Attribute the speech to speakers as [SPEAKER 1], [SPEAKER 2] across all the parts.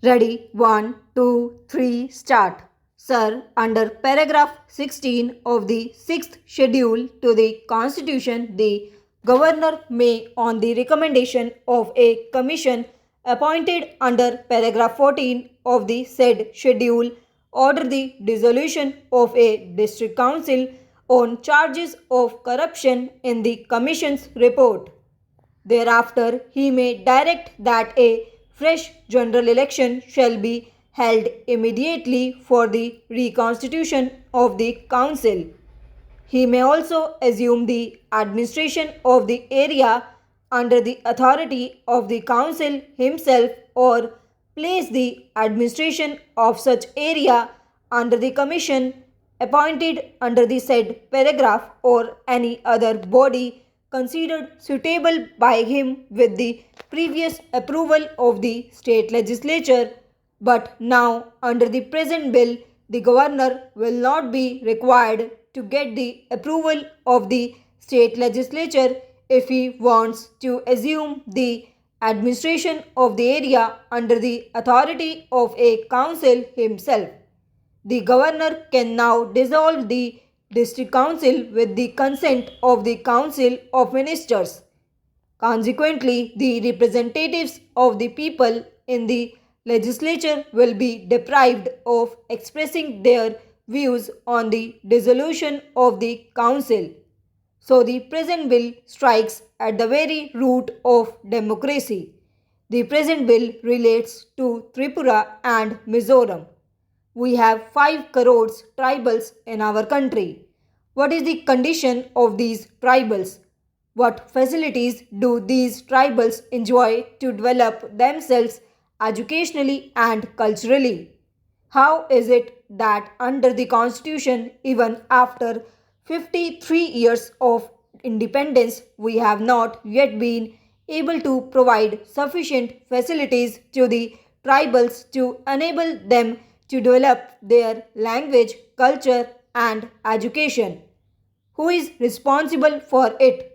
[SPEAKER 1] Ready? 1, 2, 3, start. Sir, under paragraph 16 of the 6th schedule to the Constitution, the Governor may, on the recommendation of a commission appointed under paragraph 14 of the said schedule, order the dissolution of a district council on charges of corruption in the commission's report. Thereafter, he may direct that a fresh general election shall be held immediately for the reconstitution of the council. He may also assume the administration of the area under the authority of the council himself or place the administration of such area under the commission appointed under the said paragraph or any other body considered suitable by him with the previous approval of the state legislature. But now, under the present bill, the governor will not be required to get the approval of the state legislature if he wants to assume the administration of the area under the authority of a council himself. The governor can now dissolve the district council with the consent of the council of ministers. Consequently, the representatives of the people in the legislature will be deprived of expressing their views on the dissolution of the council. So, the present bill strikes at the very root of democracy. The present bill relates to Tripura and Mizoram. We have 5 crores tribals in our country. What is the condition of these tribals? What facilities do these tribals enjoy to develop themselves educationally and culturally? How is it that under the Constitution, even after 53 years of independence, we have not yet been able to provide sufficient facilities to the tribals to enable them to develop their language, culture, and education? Who is responsible for it?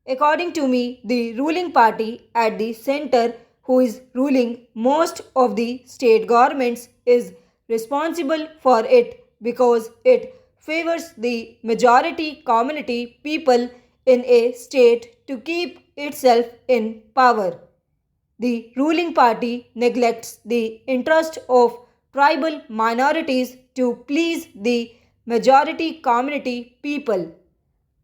[SPEAKER 1] According to me, the ruling party at the center, who is ruling most of the state governments, is responsible for it because it favors the majority community people in a state to keep itself in power. The ruling party neglects the interest of tribal minorities to please the majority community people.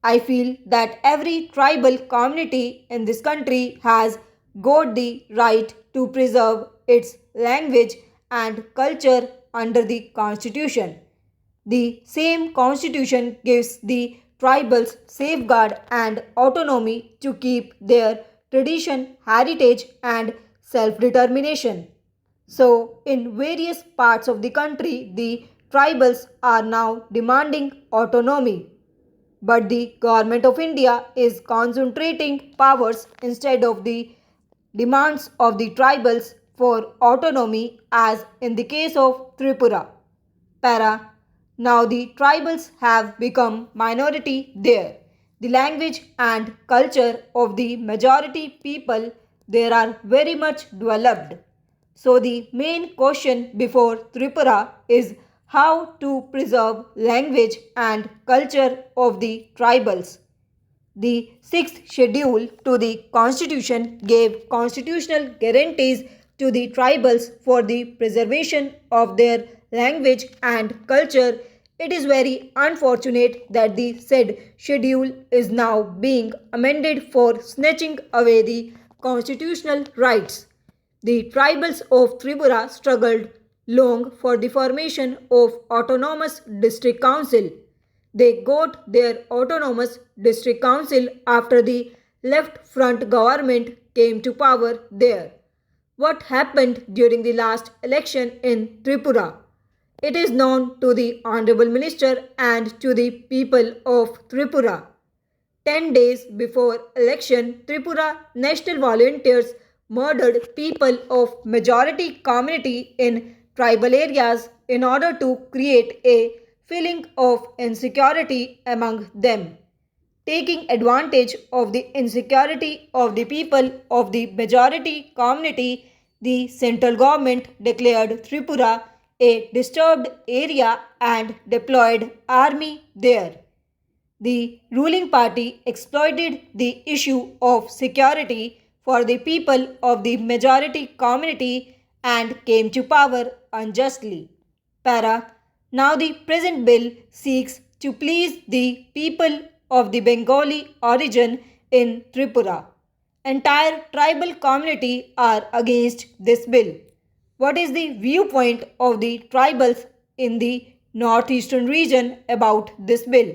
[SPEAKER 1] I feel that every tribal community in this country has got the right to preserve its language and culture under the Constitution. The same Constitution gives the tribals safeguard and autonomy to keep their tradition, heritage, and self determination. So, in various parts of the country, the tribals are now demanding autonomy. But the government of India is concentrating powers instead of the demands of the tribals for autonomy, as in the case of Tripura. Para. Now the tribals have become minority there. The language and culture of the majority people there are very much developed. So the main question before Tripura is how to preserve language and culture of the tribals. The sixth schedule to the Constitution gave constitutional guarantees to the tribals for the preservation of their language and culture. It is very unfortunate that the said schedule is now being amended for snatching away the constitutional rights. The tribals of Tripura struggled long for the formation of autonomous district council. They got their autonomous district council after the left front government came to power there. What happened during the last election in Tripura? It is known to the Honorable Minister and to the people of Tripura. 10 days before election, Tripura National Volunteers murdered people of majority community in tribal areas in order to create a feeling of insecurity among them. Taking advantage of the insecurity of the people of the majority community, the central government declared Tripura a disturbed area and deployed army there. The ruling party exploited the issue of security for the people of the majority community and came to power unjustly. Para. Now the present bill seeks to please the people of the Bengali origin in Tripura. Entire tribal community are against this bill. What is the viewpoint of the tribals in the northeastern region about this bill?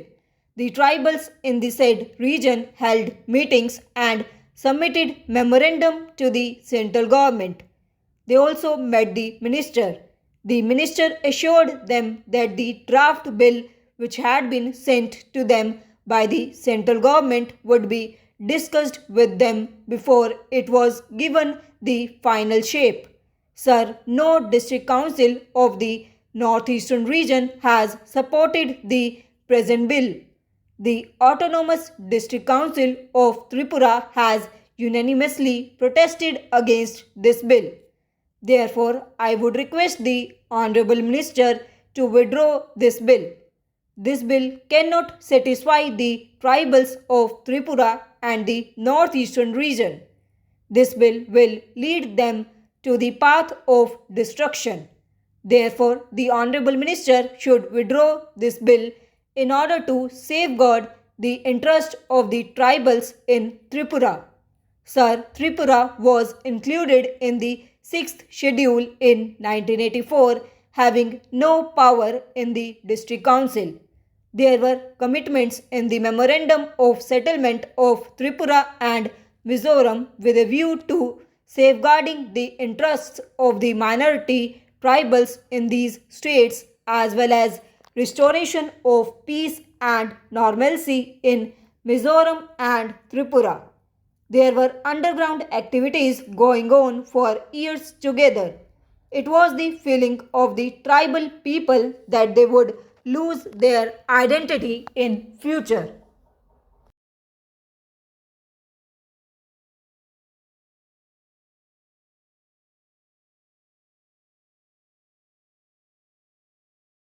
[SPEAKER 1] The tribals in the said region held meetings and submitted memorandum to the central government. They also met the minister. The minister assured them that the draft bill which had been sent to them by the central government would be discussed with them before it was given the final shape. Sir, no district council of the northeastern region has supported the present bill. The Autonomous District Council of Tripura has unanimously protested against this bill. Therefore, I would request the Honorable Minister to withdraw this bill. This bill cannot satisfy the tribals of Tripura and the northeastern region. This bill will lead them to the path of destruction. Therefore, the Honorable Minister should withdraw this bill in order to safeguard the interest of the tribals in Tripura. Sir, Tripura was included in the 6th schedule in 1984, having no power in the district council. There were commitments in the Memorandum of Settlement of Tripura and Mizoram with a view to safeguarding the interests of the minority tribals in these states as well as restoration of peace and normalcy in Mizoram and Tripura. There were underground activities going on for years together. It was the feeling of the tribal people that they would lose their identity in future.